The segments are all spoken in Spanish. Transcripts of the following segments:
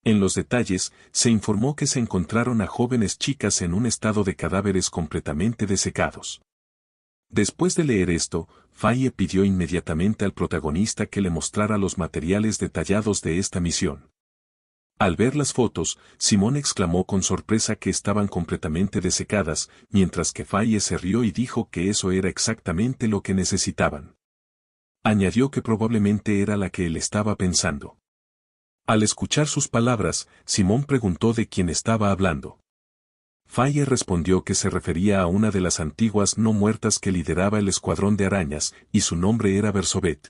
En los detalles, se informó que se encontraron a jóvenes chicas en un estado de cadáveres completamente desecados. Después de leer esto, Faye pidió inmediatamente al protagonista que le mostrara los materiales detallados de esta misión. Al ver las fotos, Simón exclamó con sorpresa que estaban completamente desecadas, mientras que Faye se rió y dijo que eso era exactamente lo que necesitaban. Añadió que probablemente era la que él estaba pensando. Al escuchar sus palabras, Simón preguntó de quién estaba hablando. Faye respondió que se refería a una de las antiguas no muertas que lideraba el escuadrón de arañas, y su nombre era Versobet.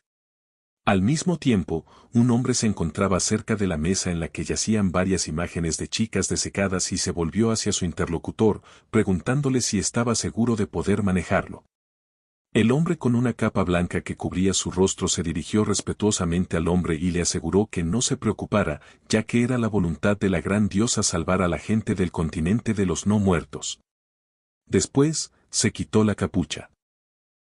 Al mismo tiempo, un hombre se encontraba cerca de la mesa en la que yacían varias imágenes de chicas desecadas y se volvió hacia su interlocutor, preguntándole si estaba seguro de poder manejarlo. El hombre con una capa blanca que cubría su rostro se dirigió respetuosamente al hombre y le aseguró que no se preocupara, ya que era la voluntad de la gran diosa salvar a la gente del continente de los no muertos. Después, se quitó la capucha.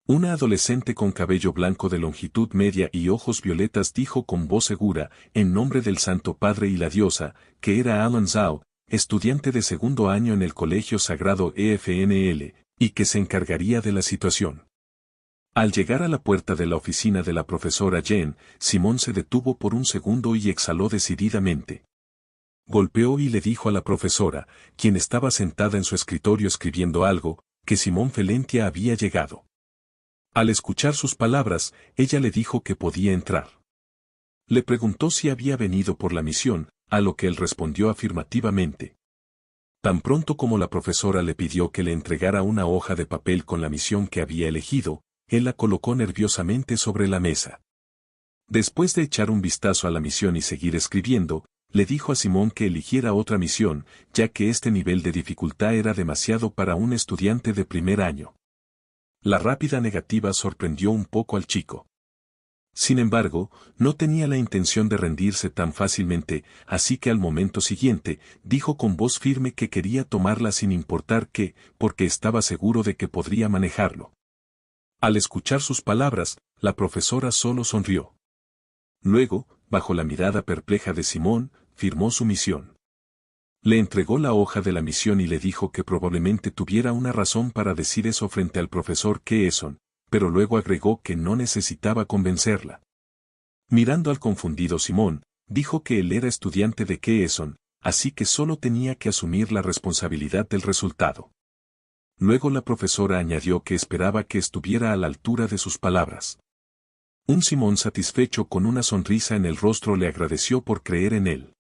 Una adolescente con cabello blanco de longitud media y ojos violetas dijo con voz segura, en nombre del Santo Padre y la diosa, que era Alan Zhao, estudiante de segundo año en el Colegio Sagrado EFNL, y que se encargaría de la situación. Al llegar a la puerta de la oficina de la profesora Jen, Simón se detuvo por un segundo y exhaló decididamente. Golpeó y le dijo a la profesora, quien estaba sentada en su escritorio escribiendo algo, que Simón Felentia había llegado. Al escuchar sus palabras, ella le dijo que podía entrar. Le preguntó si había venido por la misión, a lo que él respondió afirmativamente. Tan pronto como la profesora le pidió que le entregara una hoja de papel con la misión que había elegido, él la colocó nerviosamente sobre la mesa. Después de echar un vistazo a la misión y seguir escribiendo, le dijo a Simón que eligiera otra misión, ya que este nivel de dificultad era demasiado para un estudiante de primer año. La rápida negativa sorprendió un poco al chico. Sin embargo, no tenía la intención de rendirse tan fácilmente, así que al momento siguiente, dijo con voz firme que quería tomarla sin importar qué, porque estaba seguro de que podría manejarlo. Al escuchar sus palabras, la profesora solo sonrió. Luego, bajo la mirada perpleja de Simón, firmó su misión. Le entregó la hoja de la misión y le dijo que probablemente tuviera una razón para decir eso frente al profesor Keeson, pero luego agregó que no necesitaba convencerla. Mirando al confundido Simón, dijo que él era estudiante de Keeson, así que solo tenía que asumir la responsabilidad del resultado. Luego la profesora añadió que esperaba que estuviera a la altura de sus palabras. Un Simón satisfecho con una sonrisa en el rostro le agradeció por creer en él.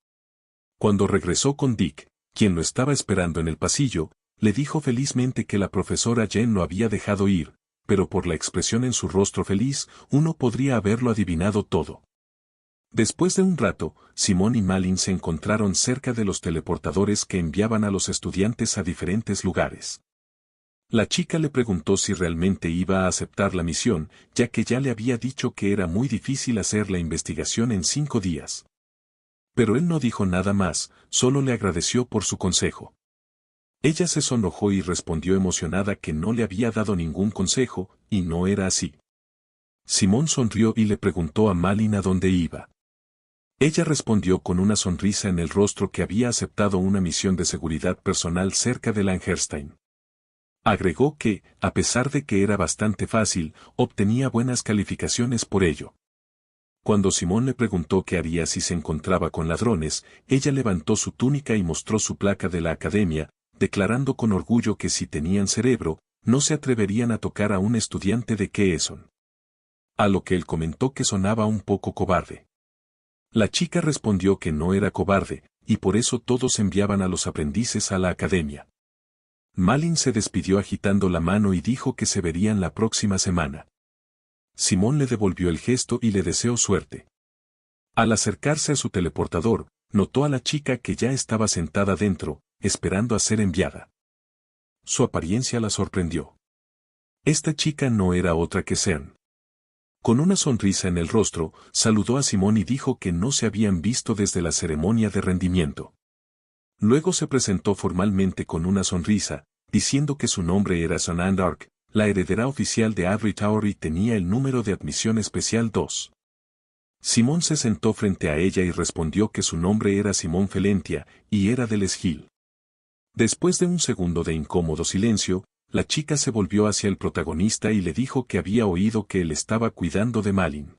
Cuando regresó con Dick, quien lo estaba esperando en el pasillo, le dijo felizmente que la profesora Jen lo había dejado ir, pero por la expresión en su rostro feliz, uno podría haberlo adivinado todo. Después de un rato, Simón y Malin se encontraron cerca de los teleportadores que enviaban a los estudiantes a diferentes lugares. La chica le preguntó si realmente iba a aceptar la misión, ya que ya le había dicho que era muy difícil hacer la investigación en 5 días. Pero él no dijo nada más, solo le agradeció por su consejo. Ella se sonrojó y respondió emocionada que no le había dado ningún consejo, y no era así. Simón sonrió y le preguntó a Malin a dónde iba. Ella respondió con una sonrisa en el rostro que había aceptado una misión de seguridad personal cerca de Langerstein. Agregó que, a pesar de que era bastante fácil, obtenía buenas calificaciones por ello. Cuando Simón le preguntó qué haría si se encontraba con ladrones, ella levantó su túnica y mostró su placa de la academia, declarando con orgullo que si tenían cerebro, no se atreverían a tocar a un estudiante de Keeson. A lo que él comentó que sonaba un poco cobarde. La chica respondió que no era cobarde, y por eso todos enviaban a los aprendices a la academia. Malin se despidió agitando la mano y dijo que se verían la próxima semana. Simón le devolvió el gesto y le deseó suerte. Al acercarse a su teleportador, notó a la chica que ya estaba sentada dentro, esperando a ser enviada. Su apariencia la sorprendió. Esta chica no era otra que Cern. Con una sonrisa en el rostro, saludó a Simón y dijo que no se habían visto desde la ceremonia de rendimiento. Luego se presentó formalmente con una sonrisa, diciendo que su nombre era Sonand Ark, la heredera oficial de Avery Tower y tenía el número de admisión especial 2. Simón se sentó frente a ella y respondió que su nombre era Simón Felentia, y era del Esgil. Después de un segundo de incómodo silencio, la chica se volvió hacia el protagonista y le dijo que había oído que él estaba cuidando de Malin.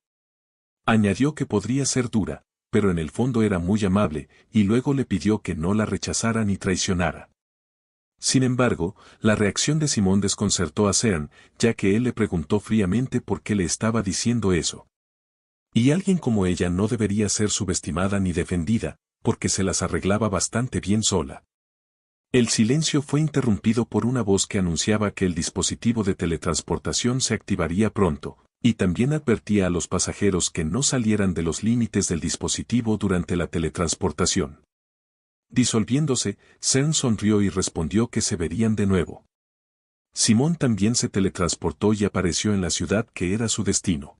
Añadió que podría ser dura, pero en el fondo era muy amable, y luego le pidió que no la rechazara ni traicionara. Sin embargo, la reacción de Simón desconcertó a Cern, ya que él le preguntó fríamente por qué le estaba diciendo eso. Y alguien como ella no debería ser subestimada ni defendida, porque se las arreglaba bastante bien sola. El silencio fue interrumpido por una voz que anunciaba que el dispositivo de teletransportación se activaría pronto, y también advertía a los pasajeros que no salieran de los límites del dispositivo durante la teletransportación. Disolviéndose, Cern sonrió y respondió que se verían de nuevo. Simón también se teletransportó y apareció en la ciudad que era su destino.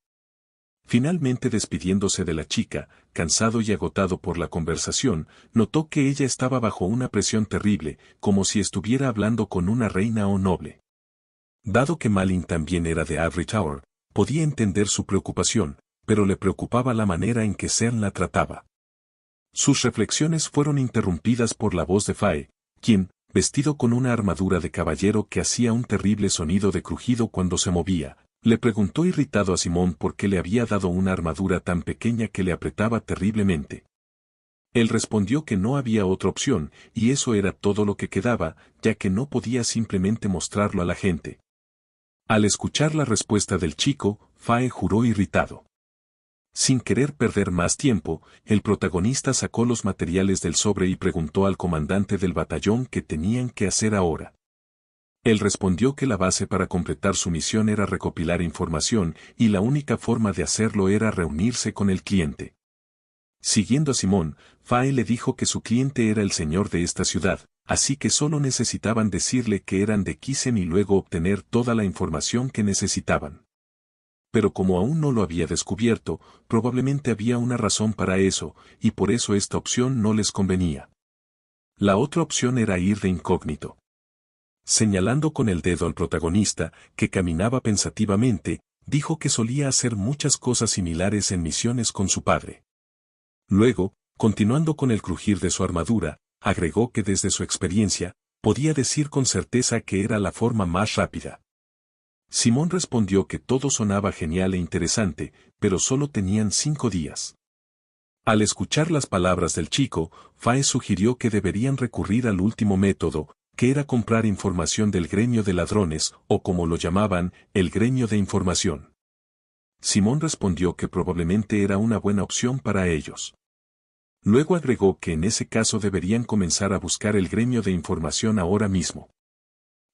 Finalmente despidiéndose de la chica, cansado y agotado por la conversación, notó que ella estaba bajo una presión terrible, como si estuviera hablando con una reina o noble. Dado que Malin también era de Ivory Tower, podía entender su preocupación, pero le preocupaba la manera en que Cern la trataba. Sus reflexiones fueron interrumpidas por la voz de Fae, quien, vestido con una armadura de caballero que hacía un terrible sonido de crujido cuando se movía, le preguntó irritado a Simón por qué le había dado una armadura tan pequeña que le apretaba terriblemente. Él respondió que no había otra opción, y eso era todo lo que quedaba, ya que no podía simplemente mostrarlo a la gente. Al escuchar la respuesta del chico, Fae juró irritado. Sin querer perder más tiempo, el protagonista sacó los materiales del sobre y preguntó al comandante del batallón qué tenían que hacer ahora. Él respondió que la base para completar su misión era recopilar información y la única forma de hacerlo era reunirse con el cliente. Siguiendo a Simón, Fae le dijo que su cliente era el señor de esta ciudad, así que solo necesitaban decirle que eran de Kisen y luego obtener toda la información que necesitaban. Pero como aún no lo había descubierto, probablemente había una razón para eso, y por eso esta opción no les convenía. La otra opción era ir de incógnito. Señalando con el dedo al protagonista, que caminaba pensativamente, dijo que solía hacer muchas cosas similares en misiones con su padre. Luego, continuando con el crujir de su armadura, agregó que desde su experiencia, podía decir con certeza que era la forma más rápida. Simón respondió que todo sonaba genial e interesante, pero solo tenían 5 días. Al escuchar las palabras del chico, Fae sugirió que deberían recurrir al último método, que era comprar información del gremio de ladrones, o como lo llamaban, el gremio de información. Simón respondió que probablemente era una buena opción para ellos. Luego agregó que en ese caso deberían comenzar a buscar el gremio de información ahora mismo.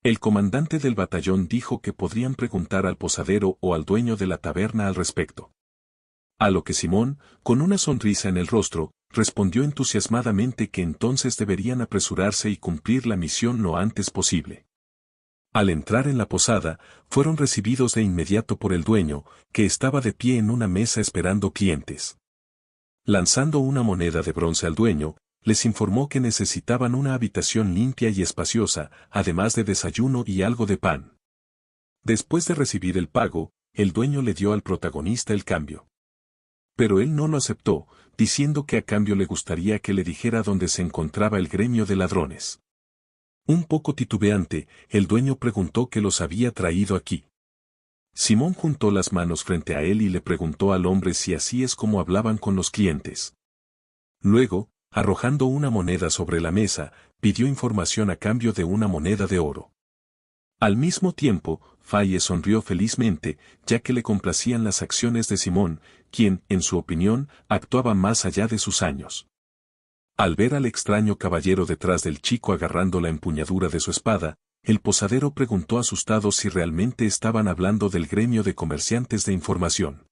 El comandante del batallón dijo que podrían preguntar al posadero o al dueño de la taberna al respecto. A lo que Simón, con una sonrisa en el rostro, respondió entusiasmadamente que entonces deberían apresurarse y cumplir la misión lo antes posible. Al entrar en la posada, fueron recibidos de inmediato por el dueño, que estaba de pie en una mesa esperando clientes. Lanzando una moneda de bronce al dueño, les informó que necesitaban una habitación limpia y espaciosa, además de desayuno y algo de pan. Después de recibir el pago, el dueño le dio al protagonista el cambio. Pero él no lo aceptó, diciendo que a cambio le gustaría que le dijera dónde se encontraba el gremio de ladrones. Un poco titubeante, el dueño preguntó qué los había traído aquí. Simón juntó las manos frente a él y le preguntó al hombre si así es como hablaban con los clientes. Luego, arrojando una moneda sobre la mesa, pidió información a cambio de una moneda de oro. Al mismo tiempo, Faye sonrió felizmente, ya que le complacían las acciones de Simón, quien, en su opinión, actuaba más allá de sus años. Al ver al extraño caballero detrás del chico agarrando la empuñadura de su espada, el posadero preguntó asustado si realmente estaban hablando del gremio de comerciantes de información.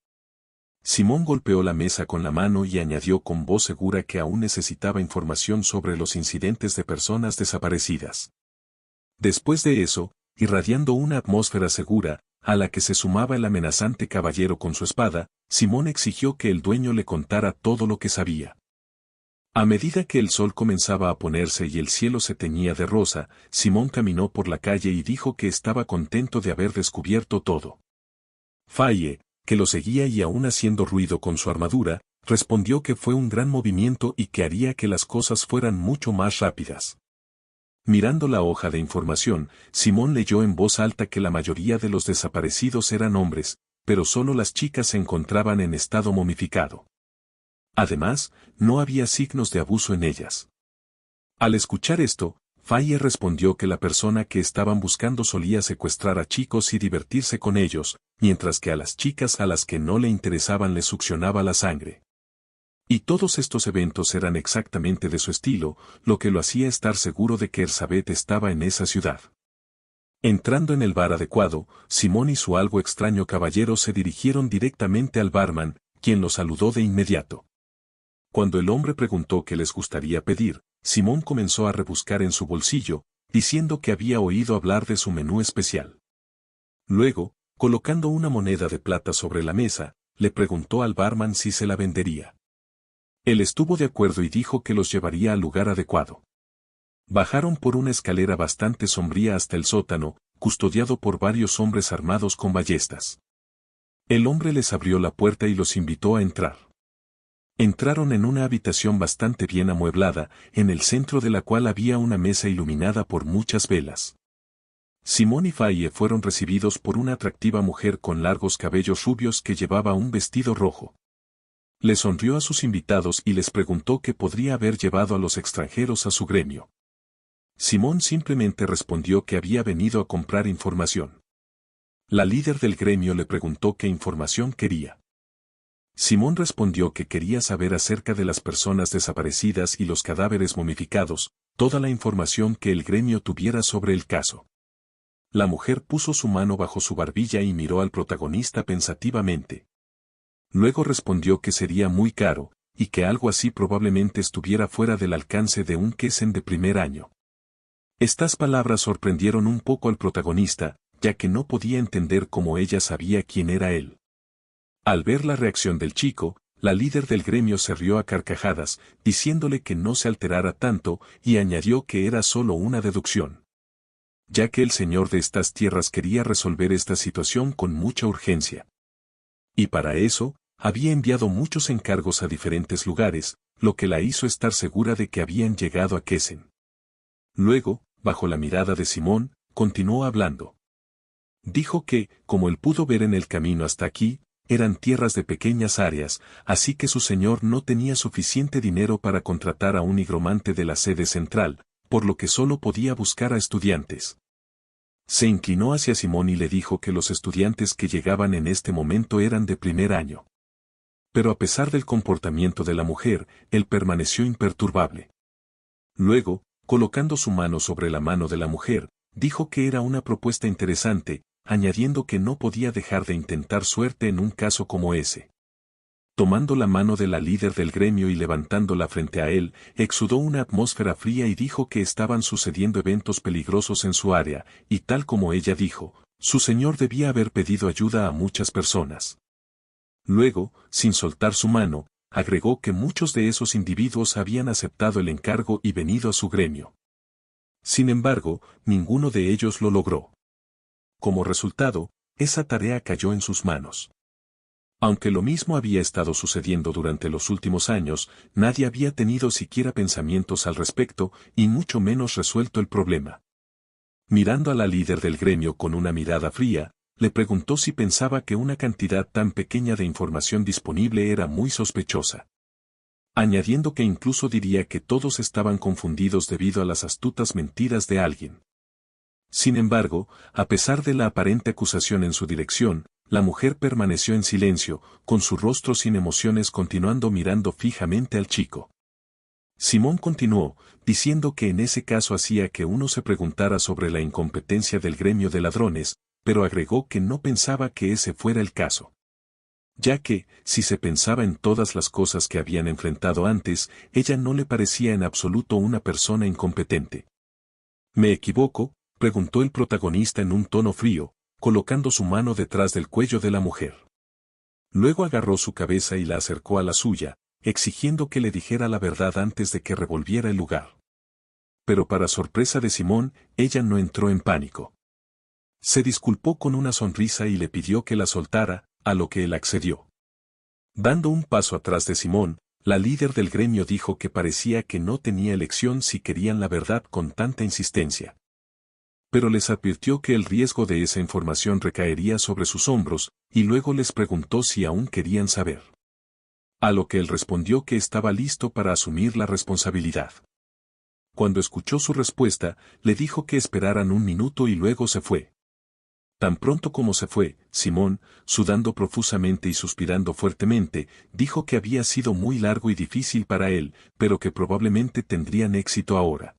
Simón golpeó la mesa con la mano y añadió con voz segura que aún necesitaba información sobre los incidentes de personas desaparecidas. Después de eso, irradiando una atmósfera segura, a la que se sumaba el amenazante caballero con su espada, Simón exigió que el dueño le contara todo lo que sabía. A medida que el sol comenzaba a ponerse y el cielo se teñía de rosa, Simón caminó por la calle y dijo que estaba contento de haber descubierto todo. Faye, que lo seguía y aún haciendo ruido con su armadura, respondió que fue un gran movimiento y que haría que las cosas fueran mucho más rápidas. Mirando la hoja de información, Simón leyó en voz alta que la mayoría de los desaparecidos eran hombres, pero solo las chicas se encontraban en estado momificado. Además, no había signos de abuso en ellas. Al escuchar esto, Faye respondió que la persona que estaban buscando solía secuestrar a chicos y divertirse con ellos, mientras que a las chicas a las que no le interesaban les succionaba la sangre. Y todos estos eventos eran exactamente de su estilo, lo que lo hacía estar seguro de que Elizabeth estaba en esa ciudad. Entrando en el bar adecuado, Simón y su algo extraño caballero se dirigieron directamente al barman, quien los saludó de inmediato. Cuando el hombre preguntó qué les gustaría pedir, Simón comenzó a rebuscar en su bolsillo, diciendo que había oído hablar de su menú especial. Luego, colocando una moneda de plata sobre la mesa, le preguntó al barman si se la vendería. Él estuvo de acuerdo y dijo que los llevaría al lugar adecuado. Bajaron por una escalera bastante sombría hasta el sótano, custodiado por varios hombres armados con ballestas. El hombre les abrió la puerta y los invitó a entrar. Entraron en una habitación bastante bien amueblada, en el centro de la cual había una mesa iluminada por muchas velas. Simón y Faye fueron recibidos por una atractiva mujer con largos cabellos rubios que llevaba un vestido rojo. Le sonrió a sus invitados y les preguntó qué podría haber llevado a los extranjeros a su gremio. Simón simplemente respondió que había venido a comprar información. La líder del gremio le preguntó qué información quería. Simón respondió que quería saber acerca de las personas desaparecidas y los cadáveres momificados, toda la información que el gremio tuviera sobre el caso. La mujer puso su mano bajo su barbilla y miró al protagonista pensativamente. Luego respondió que sería muy caro, y que algo así probablemente estuviera fuera del alcance de un Kesen de primer año. Estas palabras sorprendieron un poco al protagonista, ya que no podía entender cómo ella sabía quién era él. Al ver la reacción del chico, la líder del gremio se rió a carcajadas, diciéndole que no se alterara tanto, y añadió que era solo una deducción. Ya que el señor de estas tierras quería resolver esta situación con mucha urgencia. Y para eso, había enviado muchos encargos a diferentes lugares, lo que la hizo estar segura de que habían llegado a Kesen. Luego, bajo la mirada de Simón, continuó hablando. Dijo que, como él pudo ver en el camino hasta aquí, eran tierras de pequeñas áreas, así que su señor no tenía suficiente dinero para contratar a un nigromante de la sede central, por lo que solo podía buscar a estudiantes. Se inclinó hacia Simón y le dijo que los estudiantes que llegaban en este momento eran de primer año. Pero a pesar del comportamiento de la mujer, él permaneció imperturbable. Luego, colocando su mano sobre la mano de la mujer, dijo que era una propuesta interesante, añadiendo que no podía dejar de intentar suerte en un caso como ese. Tomando la mano de la líder del gremio y levantándola frente a él, exudó una atmósfera fría y dijo que estaban sucediendo eventos peligrosos en su área, y tal como ella dijo, su señor debía haber pedido ayuda a muchas personas. Luego, sin soltar su mano, agregó que muchos de esos individuos habían aceptado el encargo y venido a su gremio. Sin embargo, ninguno de ellos lo logró. Como resultado, esa tarea cayó en sus manos. Aunque lo mismo había estado sucediendo durante los últimos años, nadie había tenido siquiera pensamientos al respecto, y mucho menos resuelto el problema. Mirando a la líder del gremio con una mirada fría, le preguntó si pensaba que una cantidad tan pequeña de información disponible era muy sospechosa. Añadiendo que incluso diría que todos estaban confundidos debido a las astutas mentiras de alguien. Sin embargo, a pesar de la aparente acusación en su dirección, la mujer permaneció en silencio, con su rostro sin emociones continuando mirando fijamente al chico. Simón continuó, diciendo que en ese caso hacía que uno se preguntara sobre la incompetencia del gremio de ladrones, pero agregó que no pensaba que ese fuera el caso. Ya que, si se pensaba en todas las cosas que habían enfrentado antes, ella no le parecía en absoluto una persona incompetente. ¿Me equivoco?, preguntó el protagonista en un tono frío, colocando su mano detrás del cuello de la mujer. Luego agarró su cabeza y la acercó a la suya, exigiendo que le dijera la verdad antes de que revolviera el lugar. Pero para sorpresa de Simón, ella no entró en pánico. Se disculpó con una sonrisa y le pidió que la soltara, a lo que él accedió. Dando un paso atrás de Simón, la líder del gremio dijo que parecía que no tenía elección si querían la verdad con tanta insistencia. Pero les advirtió que el riesgo de esa información recaería sobre sus hombros, y luego les preguntó si aún querían saber. A lo que él respondió que estaba listo para asumir la responsabilidad. Cuando escuchó su respuesta, le dijo que esperaran un minuto y luego se fue. Tan pronto como se fue, Simón, sudando profusamente y suspirando fuertemente, dijo que había sido muy largo y difícil para él, pero que probablemente tendrían éxito ahora.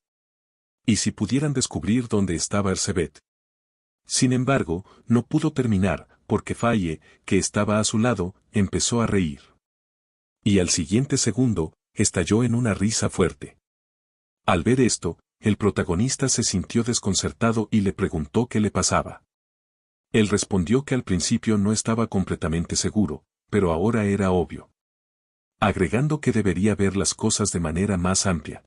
¿Y si pudieran descubrir dónde estaba Erzsébet? Sin embargo, no pudo terminar, porque Faye, que estaba a su lado, empezó a reír. Y al siguiente segundo, estalló en una risa fuerte. Al ver esto, el protagonista se sintió desconcertado y le preguntó qué le pasaba. Él respondió que al principio no estaba completamente seguro, pero ahora era obvio. Agregando que debería ver las cosas de manera más amplia.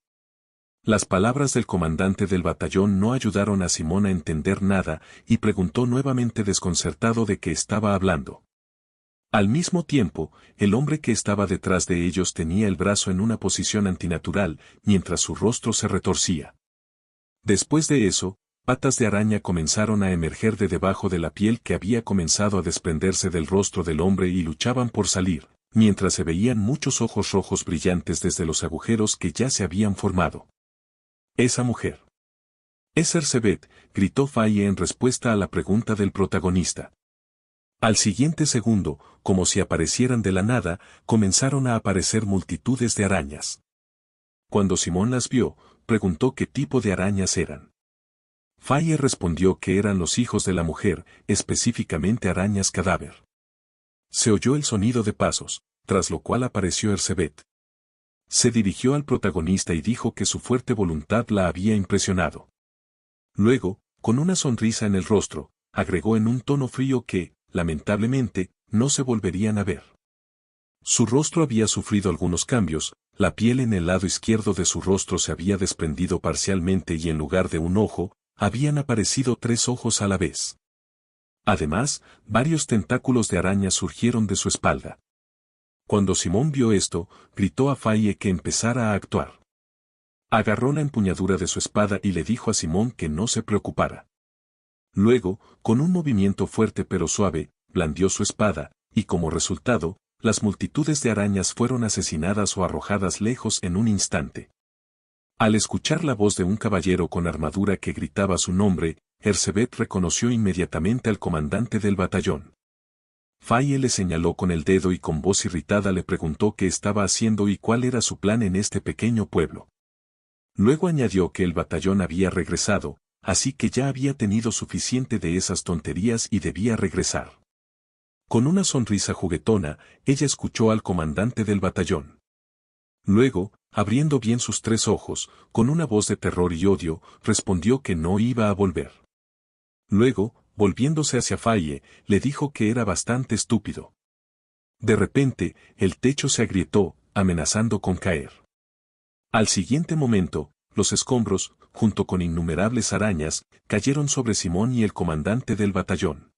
Las palabras del comandante del batallón no ayudaron a Simón a entender nada y preguntó nuevamente desconcertado de qué estaba hablando. Al mismo tiempo, el hombre que estaba detrás de ellos tenía el brazo en una posición antinatural, mientras su rostro se retorcía. Después de eso, patas de araña comenzaron a emerger de debajo de la piel que había comenzado a desprenderse del rostro del hombre y luchaban por salir, mientras se veían muchos ojos rojos brillantes desde los agujeros que ya se habían formado. Esa mujer. Es Erzsébet, gritó Faye en respuesta a la pregunta del protagonista. Al siguiente segundo, como si aparecieran de la nada, comenzaron a aparecer multitudes de arañas. Cuando Simón las vio, preguntó qué tipo de arañas eran. Faye respondió que eran los hijos de la mujer, específicamente arañas cadáver. Se oyó el sonido de pasos, tras lo cual apareció Erzsébet. Se dirigió al protagonista y dijo que su fuerte voluntad la había impresionado. Luego, con una sonrisa en el rostro, agregó en un tono frío que, lamentablemente, no se volverían a ver. Su rostro había sufrido algunos cambios, la piel en el lado izquierdo de su rostro se había desprendido parcialmente y en lugar de un ojo, habían aparecido 3 ojos a la vez. Además, varios tentáculos de araña surgieron de su espalda. Cuando Simón vio esto, gritó a Faye que empezara a actuar. Agarró la empuñadura de su espada y le dijo a Simón que no se preocupara. Luego, con un movimiento fuerte pero suave, blandió su espada, y como resultado, las multitudes de arañas fueron asesinadas o arrojadas lejos en un instante. Al escuchar la voz de un caballero con armadura que gritaba su nombre, Erzsébet reconoció inmediatamente al comandante del batallón. Faye le señaló con el dedo y con voz irritada le preguntó qué estaba haciendo y cuál era su plan en este pequeño pueblo. Luego añadió que el batallón había regresado, así que ya había tenido suficiente de esas tonterías y debía regresar. Con una sonrisa juguetona, ella escuchó al comandante del batallón. Luego, abriendo bien sus 3 ojos, con una voz de terror y odio, respondió que no iba a volver. Luego, volviéndose hacia Faye, le dijo que era bastante estúpido. De repente, el techo se agrietó, amenazando con caer. Al siguiente momento, los escombros, junto con innumerables arañas, cayeron sobre Simón y el comandante del batallón.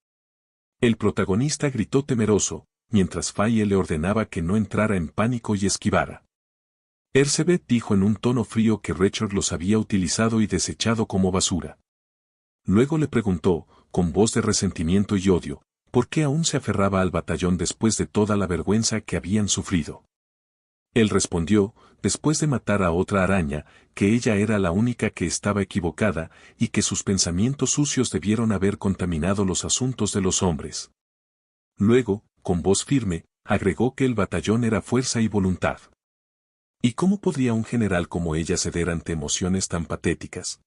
El protagonista gritó temeroso, mientras Faye le ordenaba que no entrara en pánico y esquivara. Erzsébet dijo en un tono frío que Richard los había utilizado y desechado como basura. Luego le preguntó, con voz de resentimiento y odio, por qué aún se aferraba al batallón después de toda la vergüenza que habían sufrido. Él respondió, después de matar a otra araña, que ella era la única que estaba equivocada, y que sus pensamientos sucios debieron haber contaminado los asuntos de los hombres. Luego, con voz firme, agregó que el batallón era fuerza y voluntad. ¿Y cómo podría un general como ella ceder ante emociones tan patéticas?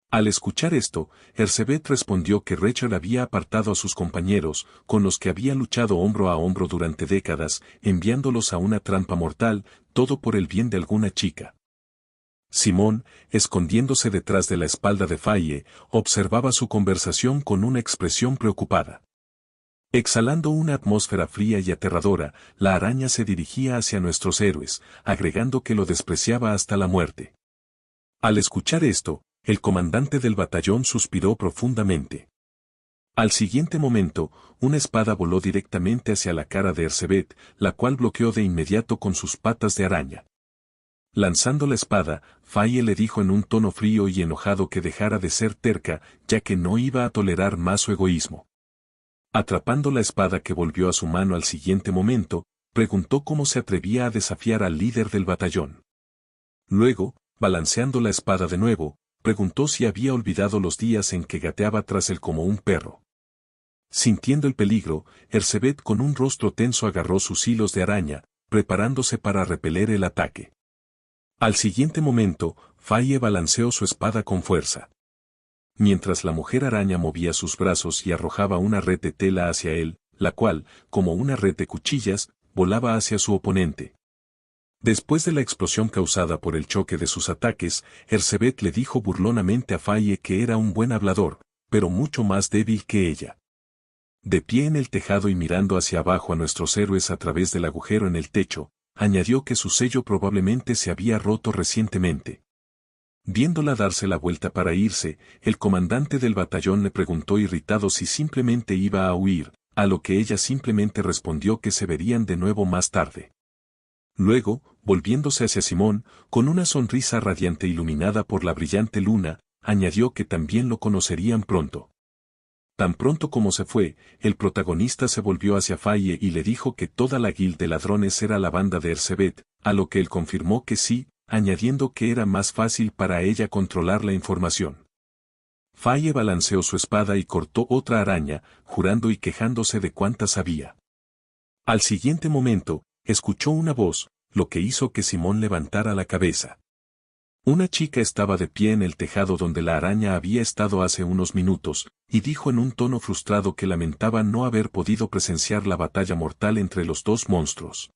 Al escuchar esto, Erzsébet respondió que Richard había apartado a sus compañeros, con los que había luchado hombro a hombro durante décadas, enviándolos a una trampa mortal, todo por el bien de alguna chica. Simón, escondiéndose detrás de la espalda de Faye, observaba su conversación con una expresión preocupada. Exhalando una atmósfera fría y aterradora, la araña se dirigía hacia nuestros héroes, agregando que lo despreciaba hasta la muerte. Al escuchar esto, el comandante del batallón suspiró profundamente. Al siguiente momento, una espada voló directamente hacia la cara de Erzsébet, la cual bloqueó de inmediato con sus patas de araña. Lanzando la espada, Faye le dijo en un tono frío y enojado que dejara de ser terca, ya que no iba a tolerar más su egoísmo. Atrapando la espada que volvió a su mano al siguiente momento, preguntó cómo se atrevía a desafiar al líder del batallón. Luego, balanceando la espada de nuevo, preguntó si había olvidado los días en que gateaba tras él como un perro. Sintiendo el peligro, Erzsébet con un rostro tenso agarró sus hilos de araña, preparándose para repeler el ataque. Al siguiente momento, Faye balanceó su espada con fuerza. Mientras la mujer araña movía sus brazos y arrojaba una red de tela hacia él, la cual, como una red de cuchillas, volaba hacia su oponente. Después de la explosión causada por el choque de sus ataques, Erzsébet le dijo burlonamente a Faye que era un buen hablador, pero mucho más débil que ella. De pie en el tejado y mirando hacia abajo a nuestros héroes a través del agujero en el techo, añadió que su sello probablemente se había roto recientemente. Viéndola darse la vuelta para irse, el comandante del batallón le preguntó irritado si simplemente iba a huir, a lo que ella simplemente respondió que se verían de nuevo más tarde. Luego, volviéndose hacia Simón, con una sonrisa radiante iluminada por la brillante luna, añadió que también lo conocerían pronto. Tan pronto como se fue, el protagonista se volvió hacia Faye y le dijo que toda la guild de ladrones era la banda de Erzsébet, a lo que él confirmó que sí, añadiendo que era más fácil para ella controlar la información. Faye balanceó su espada y cortó otra araña, jurando y quejándose de cuántas había. Al siguiente momento, escuchó una voz, lo que hizo que Simón levantara la cabeza. Una chica estaba de pie en el tejado donde la araña había estado hace unos minutos, y dijo en un tono frustrado que lamentaba no haber podido presenciar la batalla mortal entre los dos monstruos.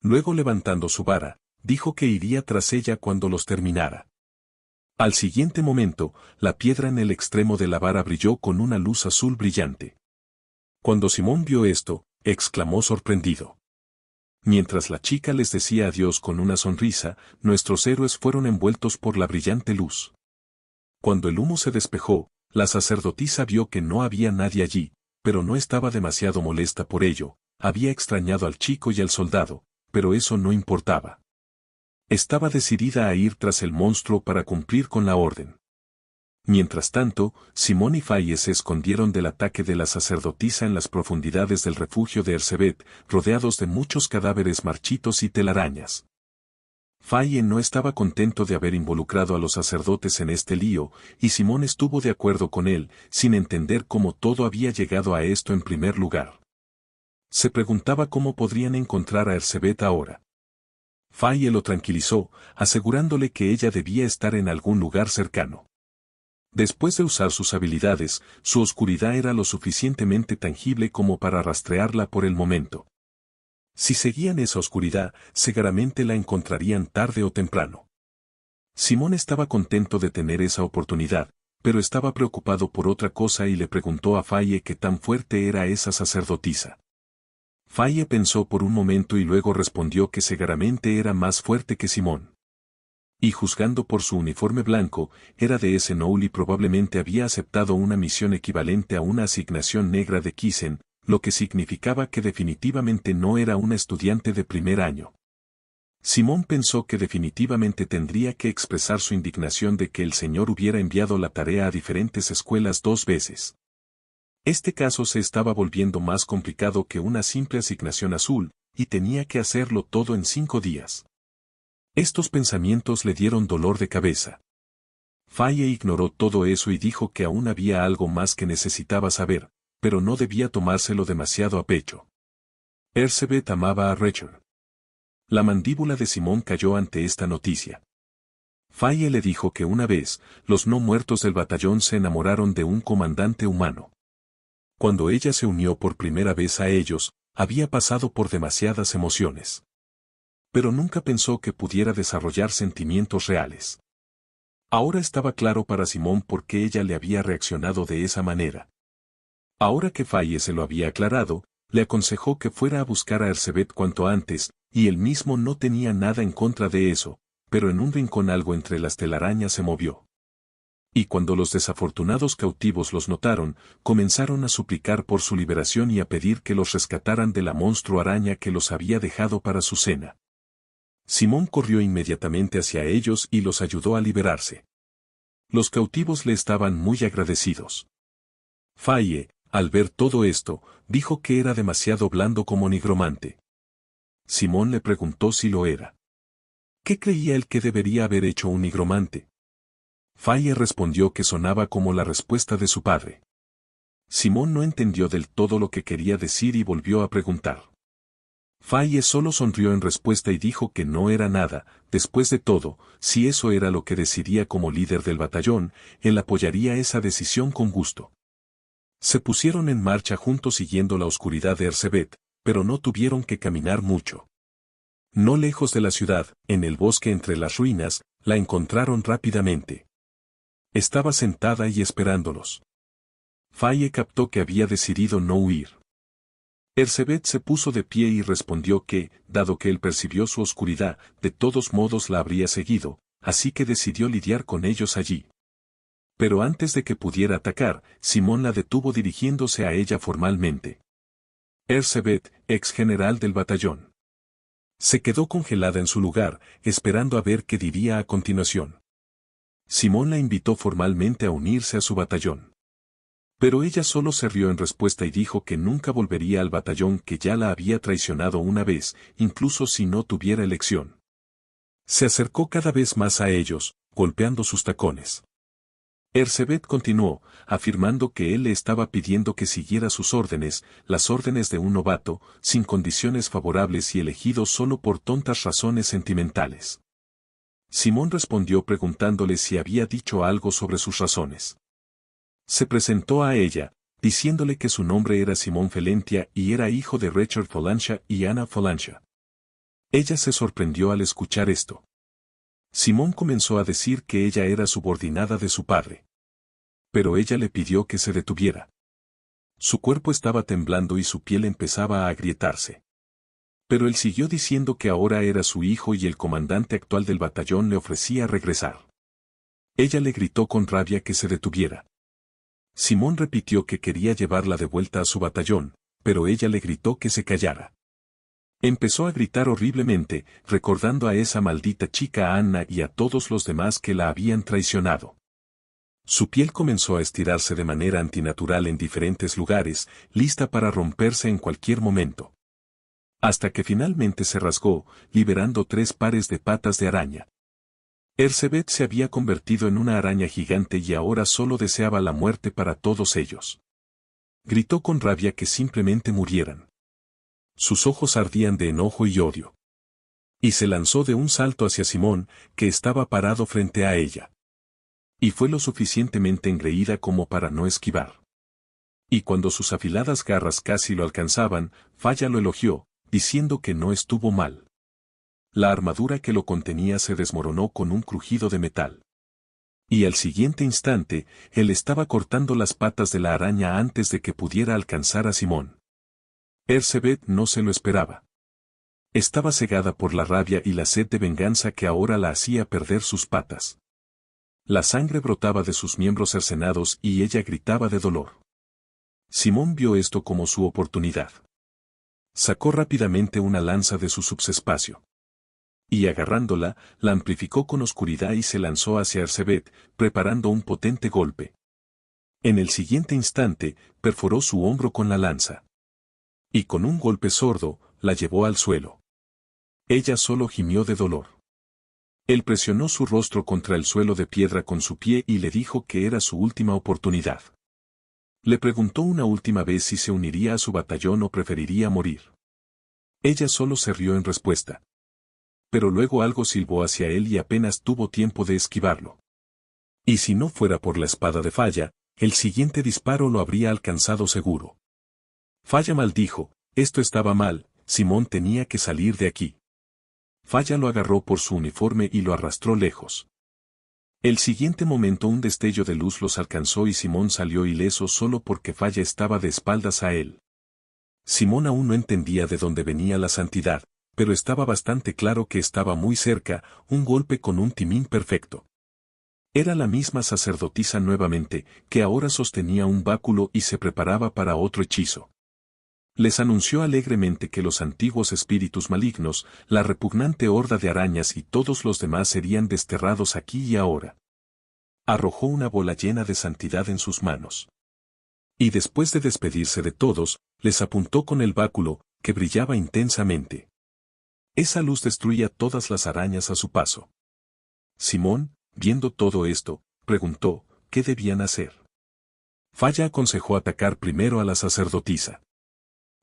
Luego levantando su vara, dijo que iría tras ella cuando los terminara. Al siguiente momento, la piedra en el extremo de la vara brilló con una luz azul brillante. Cuando Simón vio esto, exclamó sorprendido. Mientras la chica les decía adiós con una sonrisa, nuestros héroes fueron envueltos por la brillante luz. Cuando el humo se despejó, la sacerdotisa vio que no había nadie allí, pero no estaba demasiado molesta por ello, había extrañado al chico y al soldado, pero eso no importaba. Estaba decidida a ir tras el monstruo para cumplir con la orden. Mientras tanto, Simón y Faye se escondieron del ataque de la sacerdotisa en las profundidades del refugio de Erzsébet, rodeados de muchos cadáveres marchitos y telarañas. Faye no estaba contento de haber involucrado a los sacerdotes en este lío, y Simón estuvo de acuerdo con él, sin entender cómo todo había llegado a esto en primer lugar. Se preguntaba cómo podrían encontrar a Erzsébet ahora. Faye lo tranquilizó, asegurándole que ella debía estar en algún lugar cercano. Después de usar sus habilidades, su oscuridad era lo suficientemente tangible como para rastrearla por el momento. Si seguían esa oscuridad, seguramente la encontrarían tarde o temprano. Simón estaba contento de tener esa oportunidad, pero estaba preocupado por otra cosa y le preguntó a Faye qué tan fuerte era esa sacerdotisa. Faye pensó por un momento y luego respondió que seguramente era más fuerte que Simón. Y juzgando por su uniforme blanco, era de ese Noul y probablemente había aceptado una misión equivalente a una asignación negra de Kisen, lo que significaba que definitivamente no era una estudiante de primer año. Simón pensó que definitivamente tendría que expresar su indignación de que el señor hubiera enviado la tarea a diferentes escuelas 2 veces. Este caso se estaba volviendo más complicado que una simple asignación azul, y tenía que hacerlo todo en 5 días. Estos pensamientos le dieron dolor de cabeza. Faye ignoró todo eso y dijo que aún había algo más que necesitaba saber, pero no debía tomárselo demasiado a pecho. Erzsébet amaba a Rachel. La mandíbula de Simón cayó ante esta noticia. Faye le dijo que una vez, los no muertos del batallón se enamoraron de un comandante humano. Cuando ella se unió por primera vez a ellos, había pasado por demasiadas emociones. Pero nunca pensó que pudiera desarrollar sentimientos reales. Ahora estaba claro para Simón por qué ella le había reaccionado de esa manera. Ahora que Faye se lo había aclarado, le aconsejó que fuera a buscar a Erzsébet cuanto antes, y él mismo no tenía nada en contra de eso, pero en un rincón algo entre las telarañas se movió. Y cuando los desafortunados cautivos los notaron, comenzaron a suplicar por su liberación y a pedir que los rescataran de la monstruo araña que los había dejado para su cena. Simón corrió inmediatamente hacia ellos y los ayudó a liberarse. Los cautivos le estaban muy agradecidos. Faye, al ver todo esto, dijo que era demasiado blando como nigromante. Simón le preguntó si lo era. ¿Qué creía él que debería haber hecho un nigromante? Faye respondió que sonaba como la respuesta de su padre. Simón no entendió del todo lo que quería decir y volvió a preguntar. Faye solo sonrió en respuesta y dijo que no era nada. Después de todo, si eso era lo que decidía como líder del batallón, él apoyaría esa decisión con gusto. Se pusieron en marcha juntos siguiendo la oscuridad de Ersebet, pero no tuvieron que caminar mucho. No lejos de la ciudad, en el bosque entre las ruinas, la encontraron rápidamente. Estaba sentada y esperándolos. Faye captó que había decidido no huir. Ersebet se puso de pie y respondió que, dado que él percibió su oscuridad, de todos modos la habría seguido, así que decidió lidiar con ellos allí. Pero antes de que pudiera atacar, Simón la detuvo dirigiéndose a ella formalmente. Ersebet, ex general del batallón. Se quedó congelada en su lugar, esperando a ver qué diría a continuación. Simón la invitó formalmente a unirse a su batallón. Pero ella solo se rió en respuesta y dijo que nunca volvería al batallón que ya la había traicionado una vez, incluso si no tuviera elección. Se acercó cada vez más a ellos, golpeando sus tacones. Ersebet continuó, afirmando que él le estaba pidiendo que siguiera sus órdenes, las órdenes de un novato, sin condiciones favorables y elegido solo por tontas razones sentimentales. Simón respondió preguntándole si había dicho algo sobre sus razones. Se presentó a ella, diciéndole que su nombre era Simón Felentia y era hijo de Richard Folansha y Anna Folansha. Ella se sorprendió al escuchar esto. Simón comenzó a decir que ella era subordinada de su padre. Pero ella le pidió que se detuviera. Su cuerpo estaba temblando y su piel empezaba a agrietarse. Pero él siguió diciendo que ahora era su hijo y el comandante actual del batallón le ofrecía regresar. Ella le gritó con rabia que se detuviera. Simón repitió que quería llevarla de vuelta a su batallón, pero ella le gritó que se callara. Empezó a gritar horriblemente, recordando a esa maldita chica Anna y a todos los demás que la habían traicionado. Su piel comenzó a estirarse de manera antinatural en diferentes lugares, lista para romperse en cualquier momento. Hasta que finalmente se rasgó, liberando 3 pares de patas de araña. Ersebet se había convertido en una araña gigante y ahora solo deseaba la muerte para todos ellos. Gritó con rabia que simplemente murieran. Sus ojos ardían de enojo y odio. Y se lanzó de un salto hacia Simón, que estaba parado frente a ella. Y fue lo suficientemente engreída como para no esquivar. Y cuando sus afiladas garras casi lo alcanzaban, Falla lo elogió, diciendo que no estuvo mal. La armadura que lo contenía se desmoronó con un crujido de metal. Y al siguiente instante, él estaba cortando las patas de la araña antes de que pudiera alcanzar a Simón. Ersebet no se lo esperaba. Estaba cegada por la rabia y la sed de venganza que ahora la hacía perder sus patas. La sangre brotaba de sus miembros cercenados y ella gritaba de dolor. Simón vio esto como su oportunidad. Sacó rápidamente una lanza de su subespacio. Y agarrándola, la amplificó con oscuridad y se lanzó hacia Ersebet, preparando un potente golpe. En el siguiente instante, perforó su hombro con la lanza. Y con un golpe sordo, la llevó al suelo. Ella solo gimió de dolor. Él presionó su rostro contra el suelo de piedra con su pie y le dijo que era su última oportunidad. Le preguntó una última vez si se uniría a su batallón o preferiría morir. Ella solo se rió en respuesta. Pero luego algo silbó hacia él y apenas tuvo tiempo de esquivarlo. Y si no fuera por la espada de Falla, el siguiente disparo lo habría alcanzado seguro. Falla maldijo, esto estaba mal, Simón tenía que salir de aquí. Falla lo agarró por su uniforme y lo arrastró lejos. El siguiente momento un destello de luz los alcanzó y Simón salió ileso solo porque Falla estaba de espaldas a él. Simón aún no entendía de dónde venía la santidad, pero estaba bastante claro que estaba muy cerca, un golpe con un timing perfecto. Era la misma sacerdotisa nuevamente, que ahora sostenía un báculo y se preparaba para otro hechizo. Les anunció alegremente que los antiguos espíritus malignos, la repugnante horda de arañas y todos los demás serían desterrados aquí y ahora. Arrojó una bola llena de santidad en sus manos. Y después de despedirse de todos, les apuntó con el báculo, que brillaba intensamente. Esa luz destruía todas las arañas a su paso. Simón, viendo todo esto, preguntó, ¿qué debían hacer? Falla aconsejó atacar primero a la sacerdotisa.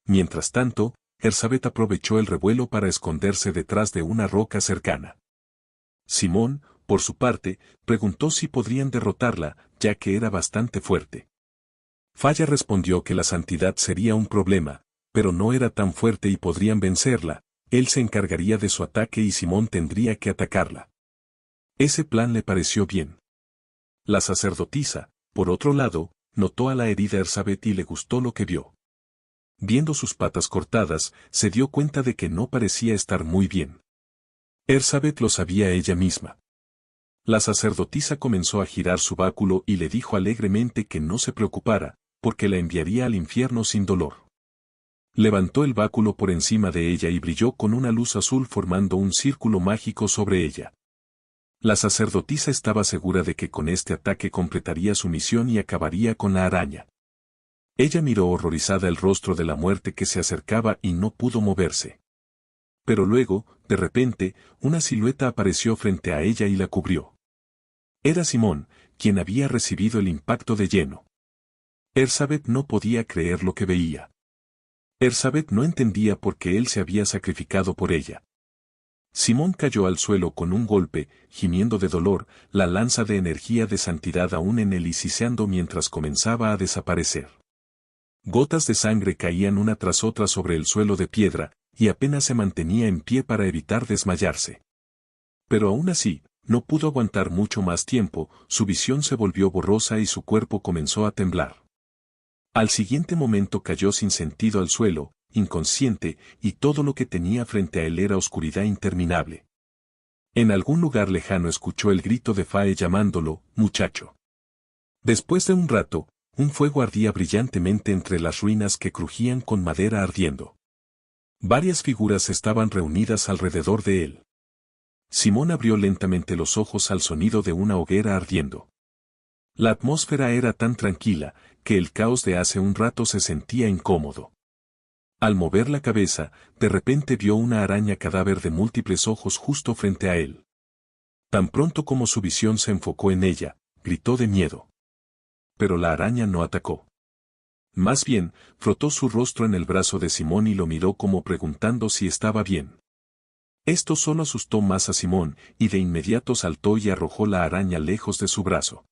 Mientras tanto, Erzabet aprovechó el revuelo para esconderse detrás de una roca cercana. Simón, por su parte, preguntó si podrían derrotarla, ya que era bastante fuerte. Falla respondió que la santidad sería un problema, pero no era tan fuerte y podrían vencerla, él se encargaría de su ataque y Simón tendría que atacarla. Ese plan le pareció bien. La sacerdotisa, por otro lado, notó a la herida Erzabet y le gustó lo que vio. Viendo sus patas cortadas, se dio cuenta de que no parecía estar muy bien. Erzabet lo sabía ella misma. La sacerdotisa comenzó a girar su báculo y le dijo alegremente que no se preocupara, porque la enviaría al infierno sin dolor. Levantó el báculo por encima de ella y brilló con una luz azul formando un círculo mágico sobre ella. La sacerdotisa estaba segura de que con este ataque completaría su misión y acabaría con la araña. Ella miró horrorizada el rostro de la muerte que se acercaba y no pudo moverse. Pero luego, de repente, una silueta apareció frente a ella y la cubrió. Era Simón, quien había recibido el impacto de lleno. Erzabet no podía creer lo que veía. Erzabet no entendía por qué él se había sacrificado por ella. Simón cayó al suelo con un golpe, gimiendo de dolor, la lanza de energía de santidad aún en él y siseando mientras comenzaba a desaparecer. Gotas de sangre caían una tras otra sobre el suelo de piedra, y apenas se mantenía en pie para evitar desmayarse. Pero aún así, no pudo aguantar mucho más tiempo, su visión se volvió borrosa y su cuerpo comenzó a temblar. Al siguiente momento cayó sin sentido al suelo, inconsciente, y todo lo que tenía frente a él era oscuridad interminable. En algún lugar lejano escuchó el grito de Fae llamándolo, muchacho. Después de un rato, un fuego ardía brillantemente entre las ruinas que crujían con madera ardiendo. Varias figuras estaban reunidas alrededor de él. Simón abrió lentamente los ojos al sonido de una hoguera ardiendo. La atmósfera era tan tranquila, que el caos de hace un rato se sentía incómodo. Al mover la cabeza, de repente vio una araña cadáver de múltiples ojos justo frente a él. Tan pronto como su visión se enfocó en ella, gritó de miedo. Pero la araña no atacó. Más bien, frotó su rostro en el brazo de Simón y lo miró como preguntando si estaba bien. Esto solo asustó más a Simón, y de inmediato saltó y arrojó la araña lejos de su brazo.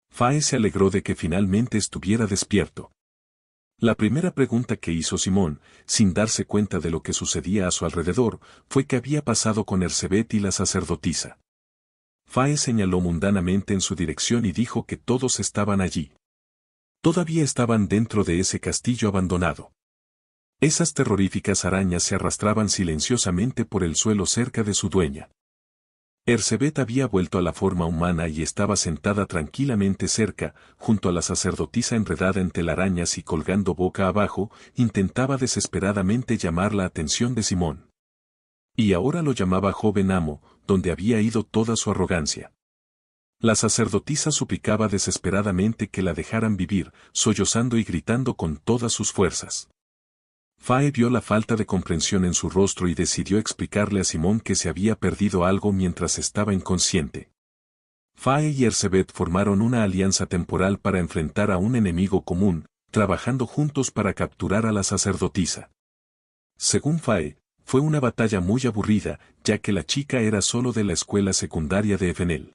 Fae se alegró de que finalmente estuviera despierto. La primera pregunta que hizo Simón, sin darse cuenta de lo que sucedía a su alrededor, fue qué había pasado con Erzabet y la sacerdotisa. Fae señaló mundanamente en su dirección y dijo que todos estaban allí. Todavía estaban dentro de ese castillo abandonado. Esas terroríficas arañas se arrastraban silenciosamente por el suelo cerca de su dueña. Erzabet había vuelto a la forma humana y estaba sentada tranquilamente cerca, junto a la sacerdotisa enredada en telarañas y colgando boca abajo, intentaba desesperadamente llamar la atención de Simón. Y ahora lo llamaba joven amo, donde había ido toda su arrogancia. La sacerdotisa suplicaba desesperadamente que la dejaran vivir, sollozando y gritando con todas sus fuerzas. Fae vio la falta de comprensión en su rostro y decidió explicarle a Simón que se había perdido algo mientras estaba inconsciente. Fae y Erzabet formaron una alianza temporal para enfrentar a un enemigo común, trabajando juntos para capturar a la sacerdotisa. Según Fae, fue una batalla muy aburrida, ya que la chica era solo de la escuela secundaria de Efenel.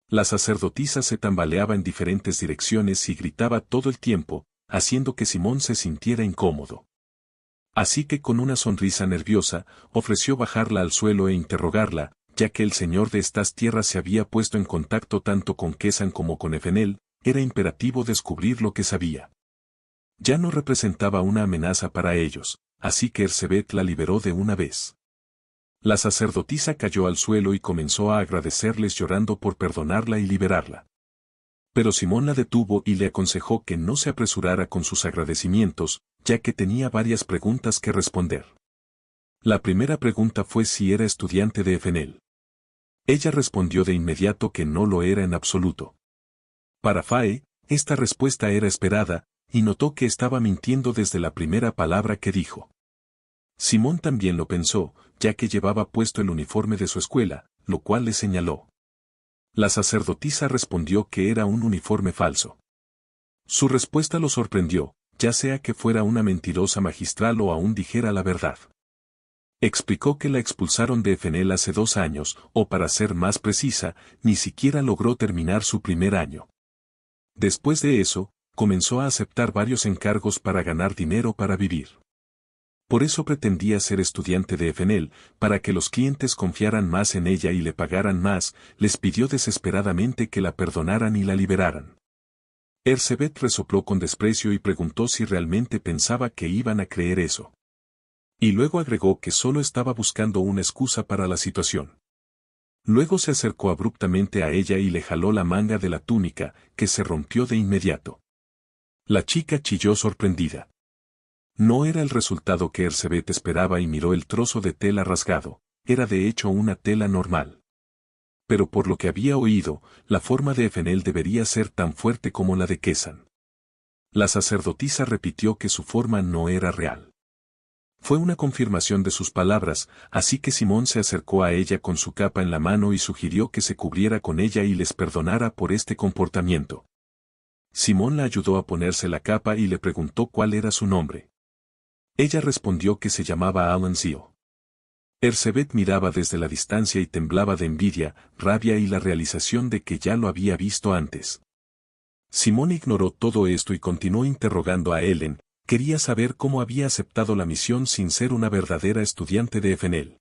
La sacerdotisa se tambaleaba en diferentes direcciones y gritaba todo el tiempo, haciendo que Simón se sintiera incómodo. Así que con una sonrisa nerviosa, ofreció bajarla al suelo e interrogarla, ya que el señor de estas tierras se había puesto en contacto tanto con Kesan como con Efenel, era imperativo descubrir lo que sabía. Ya no representaba una amenaza para ellos, así que Erzabet la liberó de una vez. La sacerdotisa cayó al suelo y comenzó a agradecerles llorando por perdonarla y liberarla. Pero Simón la detuvo y le aconsejó que no se apresurara con sus agradecimientos, ya que tenía varias preguntas que responder. La primera pregunta fue si era estudiante de FNL. Ella respondió de inmediato que no lo era en absoluto. Para Faye, esta respuesta era esperada, y notó que estaba mintiendo desde la primera palabra que dijo. Simón también lo pensó, ya que llevaba puesto el uniforme de su escuela, lo cual le señaló. La sacerdotisa respondió que era un uniforme falso. Su respuesta lo sorprendió, ya sea que fuera una mentirosa magistral o aún dijera la verdad. Explicó que la expulsaron de FNL hace 2 años, o para ser más precisa, ni siquiera logró terminar su primer año. Después de eso, comenzó a aceptar varios encargos para ganar dinero para vivir. Por eso pretendía ser estudiante de FNL, para que los clientes confiaran más en ella y le pagaran más, les pidió desesperadamente que la perdonaran y la liberaran. Erzsébet resopló con desprecio y preguntó si realmente pensaba que iban a creer eso. Y luego agregó que solo estaba buscando una excusa para la situación. Luego se acercó abruptamente a ella y le jaló la manga de la túnica, que se rompió de inmediato. La chica chilló sorprendida. No era el resultado que Erzsébet esperaba y miró el trozo de tela rasgado, era de hecho una tela normal. Pero por lo que había oído, la forma de FNL debería ser tan fuerte como la de Kesan. La sacerdotisa repitió que su forma no era real. Fue una confirmación de sus palabras, así que Simón se acercó a ella con su capa en la mano y sugirió que se cubriera con ella y les perdonara por este comportamiento. Simón la ayudó a ponerse la capa y le preguntó cuál era su nombre. Ella respondió que se llamaba Alan Zio. Erzsébet miraba desde la distancia y temblaba de envidia, rabia y la realización de que ya lo había visto antes. Simón ignoró todo esto y continuó interrogando a Ellen, quería saber cómo había aceptado la misión sin ser una verdadera estudiante de FNL.